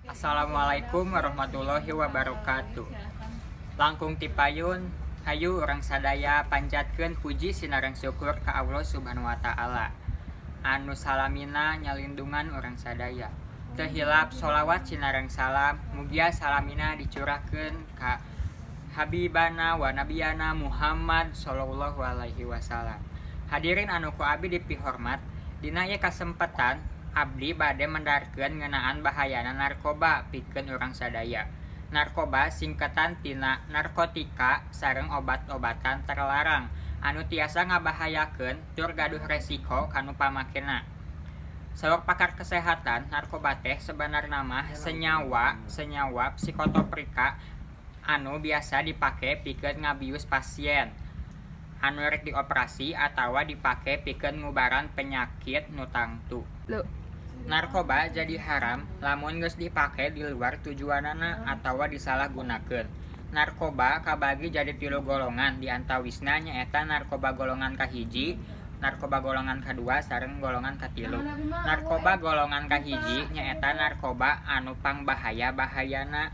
Assalamualaikum warahmatullahi wabarakatuh. Langkung tipayun, hayu orang sadaya panjatkeun puji sinareng syukur ka Allah Subhanahu wa taala. Anu salamina nyalindungan orang sadaya. Teu hilap sholawat sinareng salam, mugia salamina dicurahkeun ka Habibana wa Nabiyana Muhammad sallallahu alaihi wasallam. Hadirin anu ku abdi dipihormat, dina ieu kasempatan abdi bade mendarkeun ngeunaan bahayana narkoba pikeun urang sadaya. Narkoba singkatan tina narkotika sareng obat-obatan terlarang anu tiasa ngabahayakeun tur gaduh resiko kanu pamakena. Saur pakar kesehatan, narkoba teh sebenarna mah senyawa psikotoprika anu biasa dipake pikeun ngabius pasien anu rek dioperasi atawa dipake pikeun ngubaran penyakit nu tangtu. Narkoba jadi haram lamun geus dipake di luar tujuanana atawa disalahgunakeun. Narkoba kabagi jadi 3 golongan, di antawisna nyaeta narkoba golongan kahiji, narkoba golongan kadua sareng golongan katilu. Narkoba golongan kahiji nyaeta narkoba anu pangbahaya-bahayana.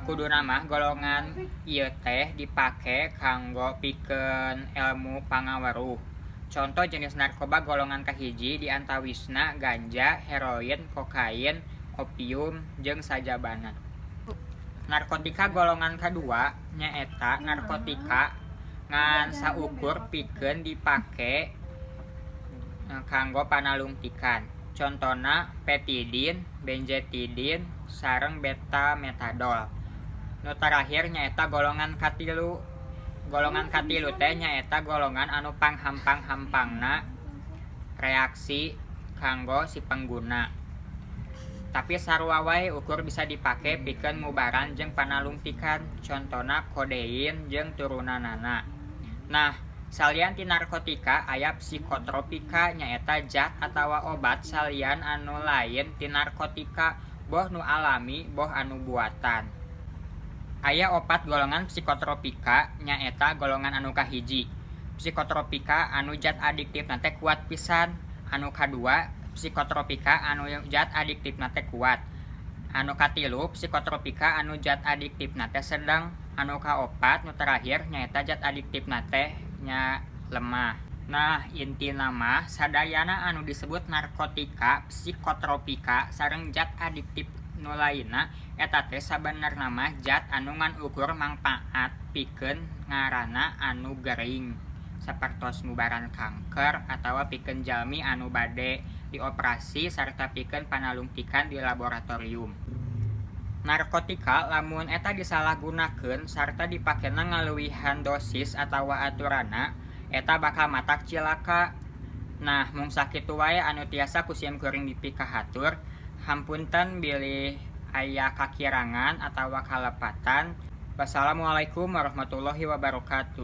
Kuduna mah golongan ieu teh dipake kanggo pikeun ilmu pangaweruh. Contoh jenis narkoba golongan kahiji di antawisna ganja, heroin, kokain, opium, jeung sajabana. Narkotika golongan kadua nyaeta narkotika ngan saukur pikeun dipake kanggo panalungtikan. Contona petidin, benzetidin, sareng beta-metadol. Nu terakhir nyaeta golongan katilu. Golongan katilu teh nyaeta golongan anu panghampang-hampangna reaksi kanggo si pengguna. Tapi sarua wae ukur bisa dipake pikeun ngubaran jeung panalungtikan. Contona kodein jeung turunanana. Nah, salian ti narkotika aya psikotropika nyaeta zat atawa obat salian anu lain ti narkotika, boh nu alami boh anu buatan. Aya 4 golongan psikotropika nyaeta golongan anu kahiji, psikotropika anu zat adiktifna teh kuat pisan. Anu kadua, psikotropika anu zat adiktifna teh kuat. Anu katilu, psikotropika anu zat adiktifna teh sedang. Anu kaopat nu terakhir nyaeta zat adiktifna teh nya lemah. Nah, intina mah sadayana anu disebut narkotika, psikotropika sareng zat adiktif nu lainna eta teh sabenerna mah zat anu ngan ukur mangpaat pikeun ngaranna anu gering, sapertos ngubaran kanker atawa pikeun jalmi anu bade dioperasi sarta pikeun panalungtikan di laboratorium. Narkotika lamun eta disalahgunakeun sarta dipakena ngaluwihan dosis atawa aturana, eta bakal matak cilaka. Nah, mung sakitu wae anu tiasa ku sim kuring dipikahatur. Hampunten bilih aya kakirangan atawa kalepatan. Wassalamualaikum warahmatullahi wabarakatuh.